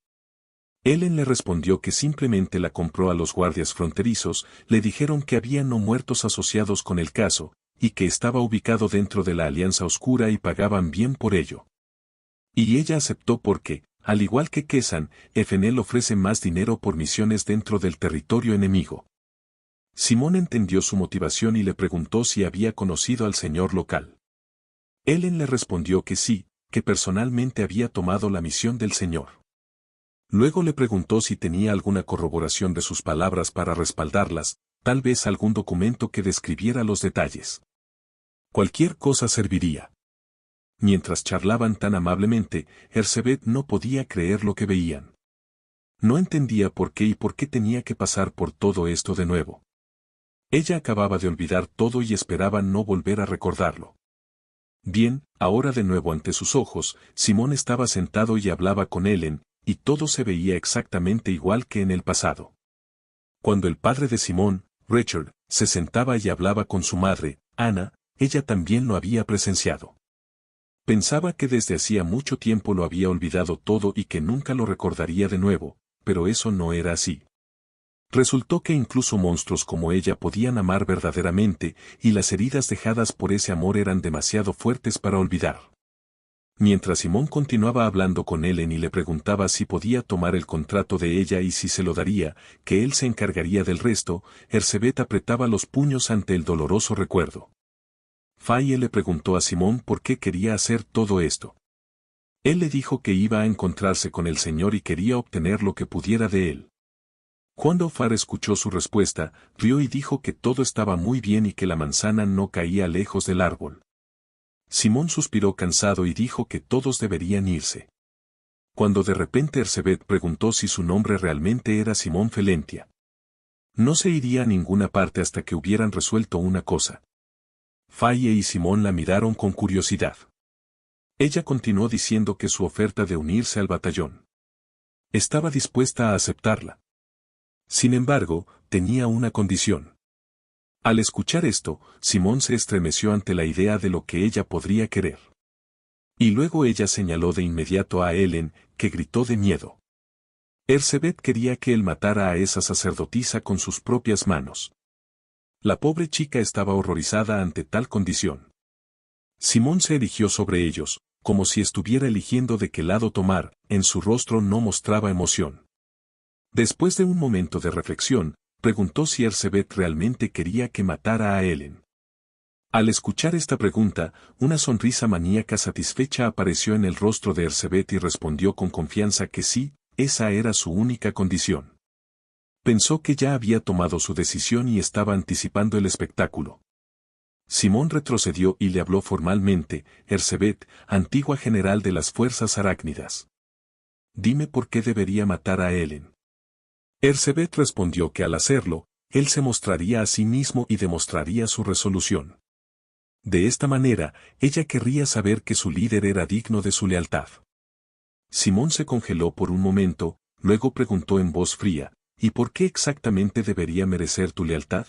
Ellen le respondió que simplemente la compró a los guardias fronterizos, le dijeron que había no muertos asociados con el caso, y que estaba ubicado dentro de la Alianza Oscura y pagaban bien por ello. Y ella aceptó porque, al igual que Kesan, FNL ofrece más dinero por misiones dentro del territorio enemigo. Simón entendió su motivación y le preguntó si había conocido al señor local. Ellen le respondió que sí, que personalmente había tomado la misión del señor. Luego le preguntó si tenía alguna corroboración de sus palabras para respaldarlas, tal vez algún documento que describiera los detalles. Cualquier cosa serviría. Mientras charlaban tan amablemente, Erzsébet no podía creer lo que veían. No entendía por qué tenía que pasar por todo esto de nuevo. Ella acababa de olvidar todo y esperaba no volver a recordarlo. Bien, ahora de nuevo ante sus ojos, Simón estaba sentado y hablaba con Ellen, y todo se veía exactamente igual que en el pasado. Cuando el padre de Simón, Richard, se sentaba y hablaba con su madre, Anna, ella también lo había presenciado. Pensaba que desde hacía mucho tiempo lo había olvidado todo y que nunca lo recordaría de nuevo, pero eso no era así. Resultó que incluso monstruos como ella podían amar verdaderamente, y las heridas dejadas por ese amor eran demasiado fuertes para olvidar. Mientras Simón continuaba hablando con Ellen y le preguntaba si podía tomar el contrato de ella y si se lo daría, que él se encargaría del resto, Erzsébet apretaba los puños ante el doloroso recuerdo. Faye le preguntó a Simón por qué quería hacer todo esto. Él le dijo que iba a encontrarse con el Señor y quería obtener lo que pudiera de él. Cuando Far escuchó su respuesta, rió y dijo que todo estaba muy bien y que la manzana no caía lejos del árbol. Simón suspiró cansado y dijo que todos deberían irse. Cuando de repente Erzsébet preguntó si su nombre realmente era Simón Felentia. No se iría a ninguna parte hasta que hubieran resuelto una cosa. Faye y Simón la miraron con curiosidad. Ella continuó diciendo que su oferta de unirse al batallón. Estaba dispuesta a aceptarla. Sin embargo, tenía una condición. Al escuchar esto, Simón se estremeció ante la idea de lo que ella podría querer. Y luego ella señaló de inmediato a Ellen, que gritó de miedo. Erzsébet quería que él matara a esa sacerdotisa con sus propias manos. La pobre chica estaba horrorizada ante tal condición. Simón se erigió sobre ellos, como si estuviera eligiendo de qué lado tomar, en su rostro no mostraba emoción. Después de un momento de reflexión, preguntó si Erzsébet realmente quería que matara a Helen. Al escuchar esta pregunta, una sonrisa maníaca satisfecha apareció en el rostro de Erzsébet y respondió con confianza que sí, esa era su única condición. Pensó que ya había tomado su decisión y estaba anticipando el espectáculo. Simón retrocedió y le habló formalmente: Erzsébet, antigua general de las fuerzas arácnidas. Dime por qué debería matar a Helen. Erzsébet respondió que al hacerlo, él se mostraría a sí mismo y demostraría su resolución. De esta manera, ella querría saber que su líder era digno de su lealtad. Simón se congeló por un momento, luego preguntó en voz fría: ¿y por qué exactamente debería merecer tu lealtad?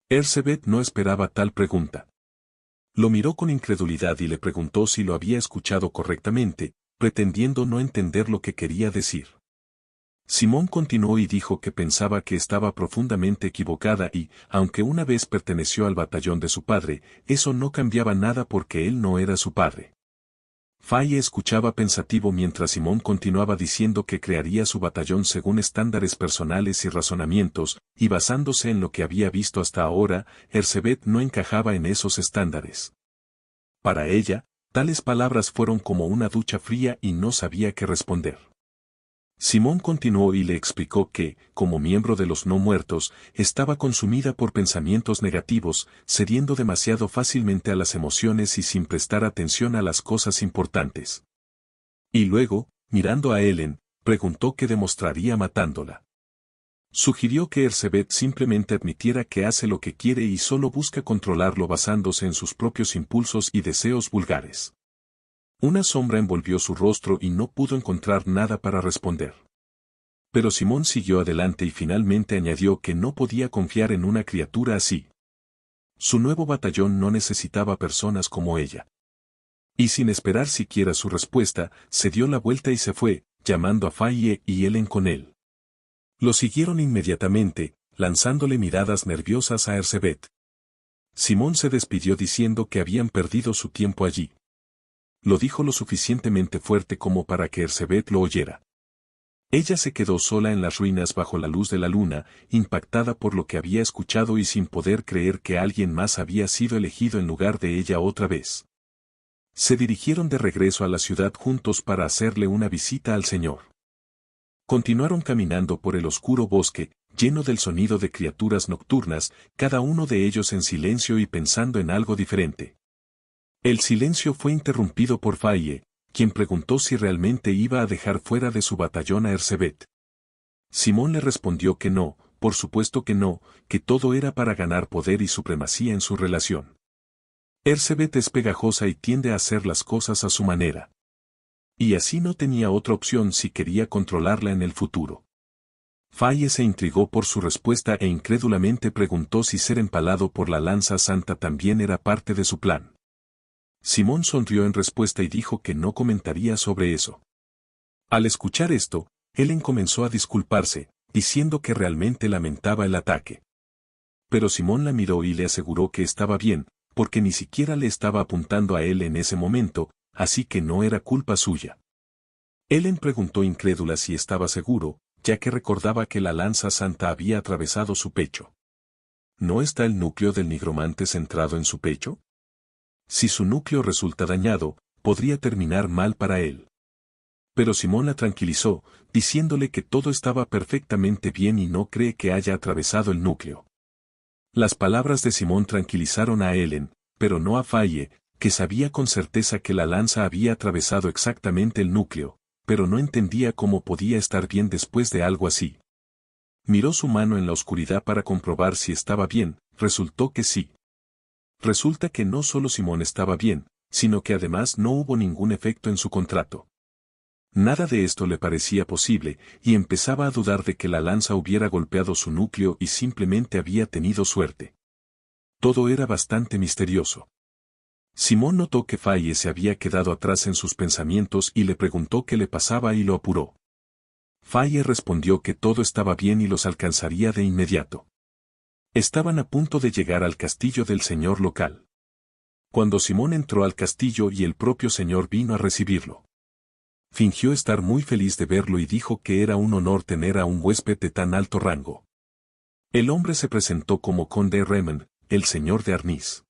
Erzsébet no esperaba tal pregunta. Lo miró con incredulidad y le preguntó si lo había escuchado correctamente, pretendiendo no entender lo que quería decir. Simón continuó y dijo que pensaba que estaba profundamente equivocada y, aunque una vez perteneció al batallón de su padre, eso no cambiaba nada porque él no era su padre. Faye escuchaba pensativo mientras Simón continuaba diciendo que crearía su batallón según estándares personales y razonamientos, y basándose en lo que había visto hasta ahora, Erzsébet no encajaba en esos estándares. Para ella, tales palabras fueron como una ducha fría y no sabía qué responder. Simón continuó y le explicó que, como miembro de los no muertos, estaba consumida por pensamientos negativos, cediendo demasiado fácilmente a las emociones y sin prestar atención a las cosas importantes. Y luego, mirando a Helen, preguntó qué demostraría matándola. Sugirió que Erzsébet simplemente admitiera que hace lo que quiere y solo busca controlarlo basándose en sus propios impulsos y deseos vulgares. Una sombra envolvió su rostro y no pudo encontrar nada para responder. Pero Simón siguió adelante y finalmente añadió que no podía confiar en una criatura así. Su nuevo batallón no necesitaba personas como ella. Y sin esperar siquiera su respuesta, se dio la vuelta y se fue, llamando a Faye y Helen con él. Lo siguieron inmediatamente, lanzándole miradas nerviosas a Erzsébet. Simón se despidió diciendo que habían perdido su tiempo allí. Lo dijo lo suficientemente fuerte como para que Erzsébet lo oyera. Ella se quedó sola en las ruinas bajo la luz de la luna, impactada por lo que había escuchado y sin poder creer que alguien más había sido elegido en lugar de ella otra vez. Se dirigieron de regreso a la ciudad juntos para hacerle una visita al Señor. Continuaron caminando por el oscuro bosque, lleno del sonido de criaturas nocturnas, cada uno de ellos en silencio y pensando en algo diferente. El silencio fue interrumpido por Faye, quien preguntó si realmente iba a dejar fuera de su batallón a Erzsébet. Simón le respondió que no, por supuesto que no, que todo era para ganar poder y supremacía en su relación. Erzsébet es pegajosa y tiende a hacer las cosas a su manera. Y así no tenía otra opción si quería controlarla en el futuro. Faye se intrigó por su respuesta e incrédulamente preguntó si ser empalado por la lanza santa también era parte de su plan. Simón sonrió en respuesta y dijo que no comentaría sobre eso. Al escuchar esto, Helen comenzó a disculparse, diciendo que realmente lamentaba el ataque. Pero Simón la miró y le aseguró que estaba bien, porque ni siquiera le estaba apuntando a él en ese momento, así que no era culpa suya. Helen preguntó incrédula si estaba seguro, ya que recordaba que la lanza santa había atravesado su pecho. ¿No está el núcleo del nigromante centrado en su pecho? Si su núcleo resulta dañado, podría terminar mal para él. Pero Simón la tranquilizó, diciéndole que todo estaba perfectamente bien y no cree que haya atravesado el núcleo. Las palabras de Simón tranquilizaron a Helen, pero no a Faye, que sabía con certeza que la lanza había atravesado exactamente el núcleo, pero no entendía cómo podía estar bien después de algo así. Miró su mano en la oscuridad para comprobar si estaba bien, resultó que sí. Resulta que no solo Simón estaba bien, sino que además no hubo ningún efecto en su contrato. Nada de esto le parecía posible, y empezaba a dudar de que la lanza hubiera golpeado su núcleo y simplemente había tenido suerte. Todo era bastante misterioso. Simón notó que Faye se había quedado atrás en sus pensamientos y le preguntó qué le pasaba y lo apuró. Faye respondió que todo estaba bien y los alcanzaría de inmediato. Estaban a punto de llegar al castillo del señor local. Cuando Simón entró al castillo y el propio señor vino a recibirlo. Fingió estar muy feliz de verlo y dijo que era un honor tener a un huésped de tan alto rango. El hombre se presentó como conde Raymond, el señor de Arnis.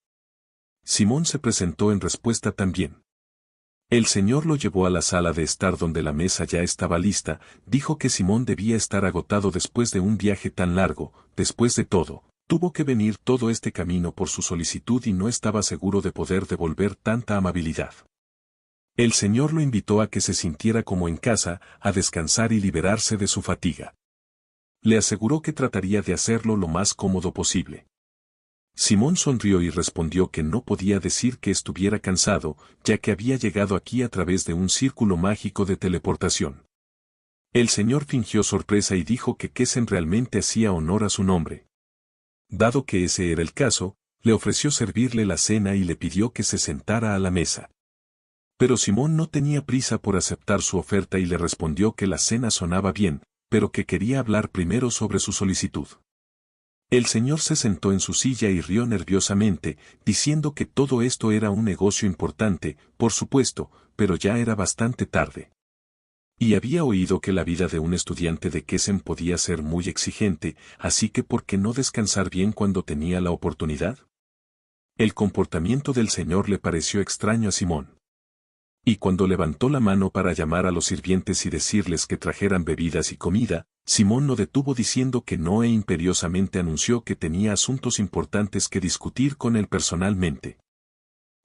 Simón se presentó en respuesta también. El señor lo llevó a la sala de estar donde la mesa ya estaba lista, dijo que Simón debía estar agotado después de un viaje tan largo, después de todo, tuvo que venir todo este camino por su solicitud y no estaba seguro de poder devolver tanta amabilidad. El señor lo invitó a que se sintiera como en casa, a descansar y liberarse de su fatiga. Le aseguró que trataría de hacerlo lo más cómodo posible. Simón sonrió y respondió que no podía decir que estuviera cansado, ya que había llegado aquí a través de un círculo mágico de teleportación. El señor fingió sorpresa y dijo que Kesen realmente hacía honor a su nombre. Dado que ese era el caso, le ofreció servirle la cena y le pidió que se sentara a la mesa. Pero Simón no tenía prisa por aceptar su oferta y le respondió que la cena sonaba bien, pero que quería hablar primero sobre su solicitud. El señor se sentó en su silla y rió nerviosamente, diciendo que todo esto era un negocio importante, por supuesto, pero ya era bastante tarde. Y había oído que la vida de un estudiante de Kesen podía ser muy exigente, así que ¿por qué no descansar bien cuando tenía la oportunidad? El comportamiento del señor le pareció extraño a Simón. Y cuando levantó la mano para llamar a los sirvientes y decirles que trajeran bebidas y comida, Simón lo detuvo diciendo que no e imperiosamente anunció que tenía asuntos importantes que discutir con él personalmente.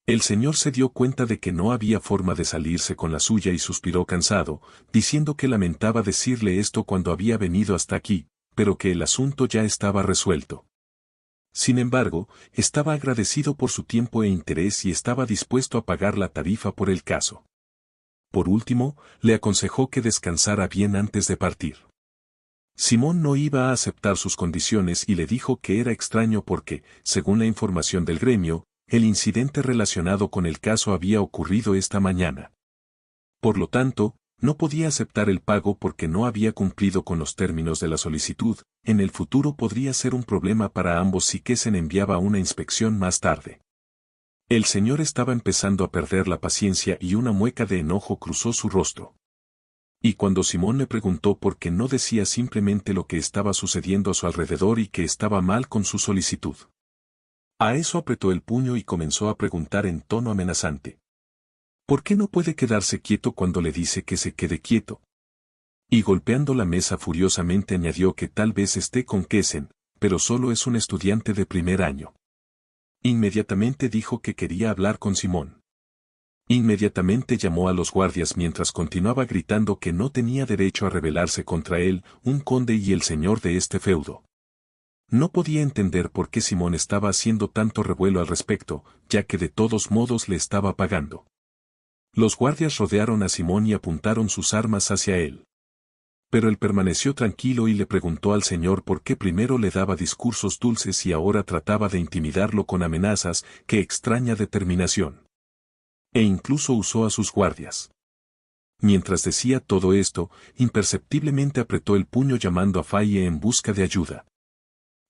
El señor se dio cuenta de que no había forma de salirse con la suya y suspiró cansado, diciendo que lamentaba decirle esto cuando había venido hasta aquí, pero que el asunto ya estaba resuelto. Sin embargo, estaba agradecido por su tiempo e interés y estaba dispuesto a pagar la tarifa por el caso. Por último, le aconsejó que descansara bien antes de partir. Simón no iba a aceptar sus condiciones y le dijo que era extraño porque, según la información del gremio, el incidente relacionado con el caso había ocurrido esta mañana. Por lo tanto, no podía aceptar el pago porque no había cumplido con los términos de la solicitud. En el futuro podría ser un problema para ambos si Kesen enviaba una inspección más tarde. El señor estaba empezando a perder la paciencia y una mueca de enojo cruzó su rostro. Y cuando Simón le preguntó por qué no decía simplemente lo que estaba sucediendo a su alrededor y que estaba mal con su solicitud. A eso apretó el puño y comenzó a preguntar en tono amenazante. ¿Por qué no puede quedarse quieto cuando le dice que se quede quieto? Y golpeando la mesa furiosamente añadió que tal vez esté con Kesen, pero solo es un estudiante de primer año. Inmediatamente dijo que quería hablar con Simón. Inmediatamente llamó a los guardias mientras continuaba gritando que no tenía derecho a rebelarse contra él, un conde y el señor de este feudo. No podía entender por qué Simón estaba haciendo tanto revuelo al respecto, ya que de todos modos le estaba pagando. Los guardias rodearon a Simón y apuntaron sus armas hacia él. Pero él permaneció tranquilo y le preguntó al señor por qué primero le daba discursos dulces y ahora trataba de intimidarlo con amenazas. ¡Qué extraña determinación! E incluso usó a sus guardias. Mientras decía todo esto, imperceptiblemente apretó el puño llamando a Faye en busca de ayuda.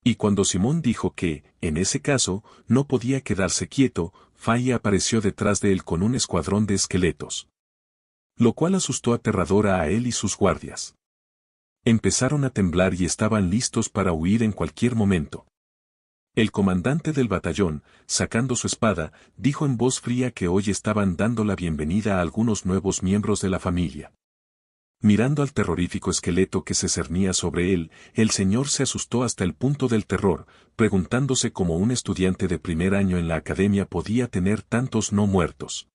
Y cuando Simón dijo que, en ese caso, no podía quedarse quieto, Faye apareció detrás de él con un escuadrón de esqueletos. Lo cual asustó aterradora a él y sus guardias. Empezaron a temblar y estaban listos para huir en cualquier momento. El comandante del batallón, sacando su espada, dijo en voz fría que hoy estaban dando la bienvenida a algunos nuevos miembros de la familia. Mirando al terrorífico esqueleto que se cernía sobre él, el señor se asustó hasta el punto del terror, preguntándose cómo un estudiante de primer año en la academia podía tener tantos no muertos.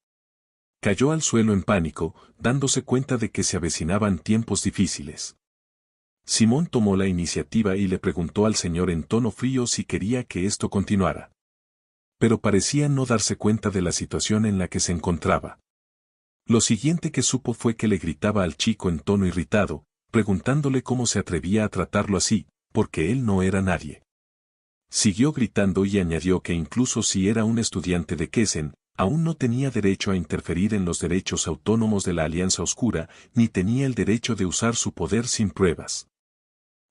Cayó al suelo en pánico, dándose cuenta de que se avecinaban tiempos difíciles. Simón tomó la iniciativa y le preguntó al señor en tono frío si quería que esto continuara. Pero parecía no darse cuenta de la situación en la que se encontraba. Lo siguiente que supo fue que le gritaba al chico en tono irritado, preguntándole cómo se atrevía a tratarlo así, porque él no era nadie. Siguió gritando y añadió que incluso si era un estudiante de Kesen, aún no tenía derecho a interferir en los derechos autónomos de la Alianza Oscura, ni tenía el derecho de usar su poder sin pruebas.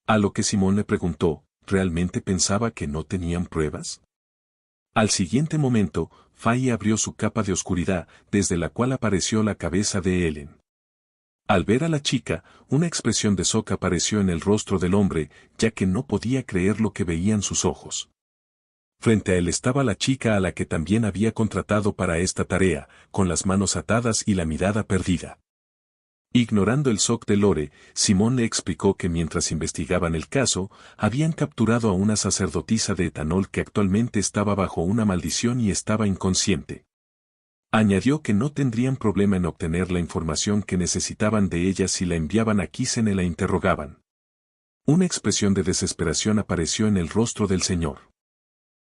A lo que Simón le preguntó, ¿realmente pensaba que no tenían pruebas? Al siguiente momento, Faye abrió su capa de oscuridad, desde la cual apareció la cabeza de Ellen. Al ver a la chica, una expresión de shock apareció en el rostro del hombre, ya que no podía creer lo que veían sus ojos. Frente a él estaba la chica a la que también había contratado para esta tarea, con las manos atadas y la mirada perdida. Ignorando el shock de Lore, Simón le explicó que mientras investigaban el caso, habían capturado a una sacerdotisa de etanol que actualmente estaba bajo una maldición y estaba inconsciente. Añadió que no tendrían problema en obtener la información que necesitaban de ella si la enviaban a Kisen y la interrogaban. Una expresión de desesperación apareció en el rostro del señor.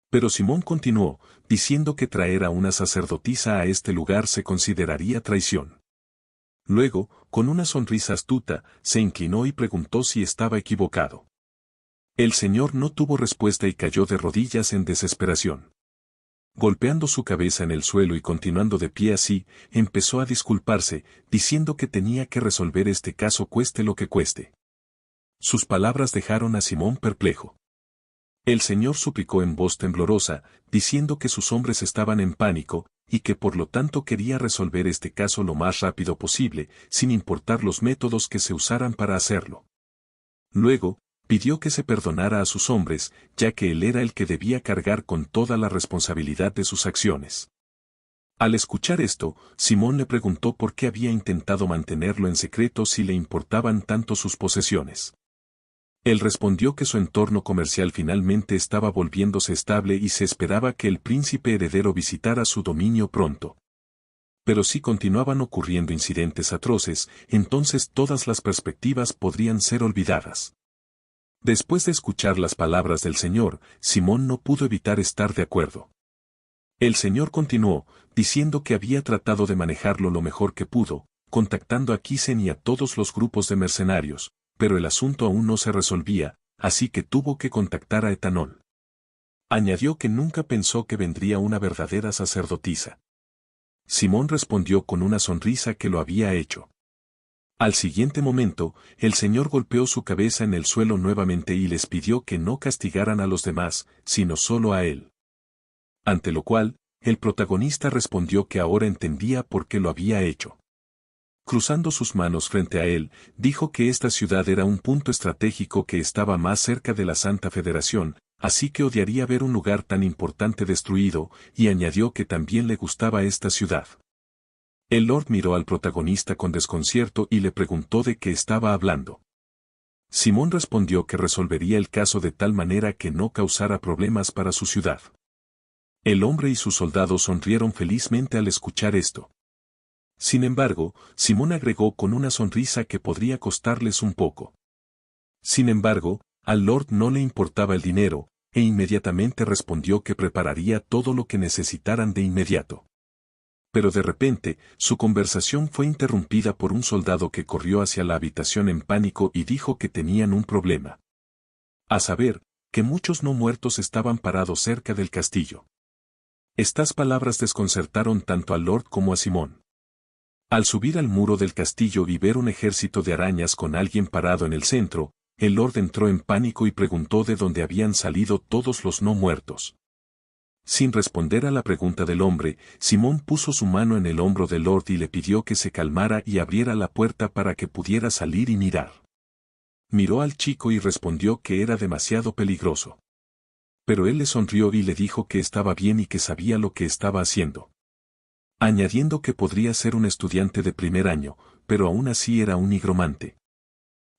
Pero Simón continuó, diciendo que traer a una sacerdotisa a este lugar se consideraría traición. Luego, con una sonrisa astuta, se inclinó y preguntó si estaba equivocado. El señor no tuvo respuesta y cayó de rodillas en desesperación. Golpeando su cabeza en el suelo y continuando de pie así, empezó a disculparse, diciendo que tenía que resolver este caso cueste lo que cueste. Sus palabras dejaron a Simón perplejo. El señor suplicó en voz temblorosa, diciendo que sus hombres estaban en pánico, y que por lo tanto quería resolver este caso lo más rápido posible, sin importar los métodos que se usaran para hacerlo. Luego, pidió que se perdonara a sus hombres, ya que él era el que debía cargar con toda la responsabilidad de sus acciones. Al escuchar esto, Simón le preguntó por qué había intentado mantenerlo en secreto si le importaban tanto sus posesiones. Él respondió que su entorno comercial finalmente estaba volviéndose estable y se esperaba que el príncipe heredero visitara su dominio pronto. Pero si continuaban ocurriendo incidentes atroces, entonces todas las perspectivas podrían ser olvidadas. Después de escuchar las palabras del señor, Simón no pudo evitar estar de acuerdo. El señor continuó, diciendo que había tratado de manejarlo lo mejor que pudo, contactando a Kisen y a todos los grupos de mercenarios, pero el asunto aún no se resolvía, así que tuvo que contactar a Etanol. Añadió que nunca pensó que vendría una verdadera sacerdotisa. Simón respondió con una sonrisa que lo había hecho. Al siguiente momento, el señor golpeó su cabeza en el suelo nuevamente y les pidió que no castigaran a los demás, sino solo a él. Ante lo cual, el protagonista respondió que ahora entendía por qué lo había hecho. Cruzando sus manos frente a él, dijo que esta ciudad era un punto estratégico que estaba más cerca de la Santa Federación, así que odiaría ver un lugar tan importante destruido, y añadió que también le gustaba esta ciudad. El Lord miró al protagonista con desconcierto y le preguntó de qué estaba hablando. Simón respondió que resolvería el caso de tal manera que no causara problemas para su ciudad. El hombre y sus soldados sonrieron felizmente al escuchar esto. Sin embargo, Simón agregó con una sonrisa que podría costarles un poco. Sin embargo, al Lord no le importaba el dinero, e inmediatamente respondió que prepararía todo lo que necesitaran de inmediato. Pero de repente, su conversación fue interrumpida por un soldado que corrió hacia la habitación en pánico y dijo que tenían un problema. A saber, que muchos no muertos estaban parados cerca del castillo. Estas palabras desconcertaron tanto al Lord como a Simón. Al subir al muro del castillo y ver un ejército de arañas con alguien parado en el centro, el Lord entró en pánico y preguntó de dónde habían salido todos los no muertos. Sin responder a la pregunta del hombre, Simón puso su mano en el hombro del Lord y le pidió que se calmara y abriera la puerta para que pudiera salir y mirar. Miró al chico y respondió que era demasiado peligroso. Pero él le sonrió y le dijo que estaba bien y que sabía lo que estaba haciendo. Añadiendo que podría ser un estudiante de primer año, pero aún así era un nigromante.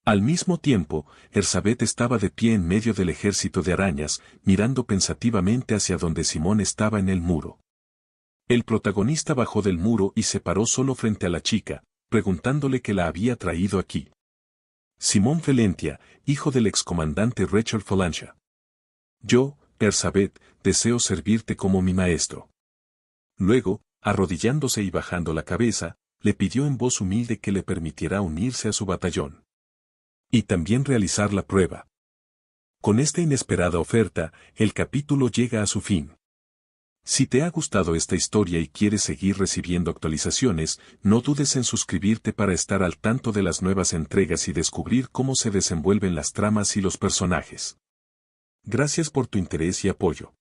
Al mismo tiempo, Erzabet estaba de pie en medio del ejército de arañas, mirando pensativamente hacia donde Simón estaba en el muro. El protagonista bajó del muro y se paró solo frente a la chica, preguntándole qué la había traído aquí. Simón Felentia, hijo del excomandante Richard Falancia. Yo, Erzabet, deseo servirte como mi maestro. Luego, arrodillándose y bajando la cabeza, le pidió en voz humilde que le permitiera unirse a su batallón. Y también realizar la prueba. Con esta inesperada oferta, el capítulo llega a su fin. Si te ha gustado esta historia y quieres seguir recibiendo actualizaciones, no dudes en suscribirte para estar al tanto de las nuevas entregas y descubrir cómo se desenvuelven las tramas y los personajes. Gracias por tu interés y apoyo.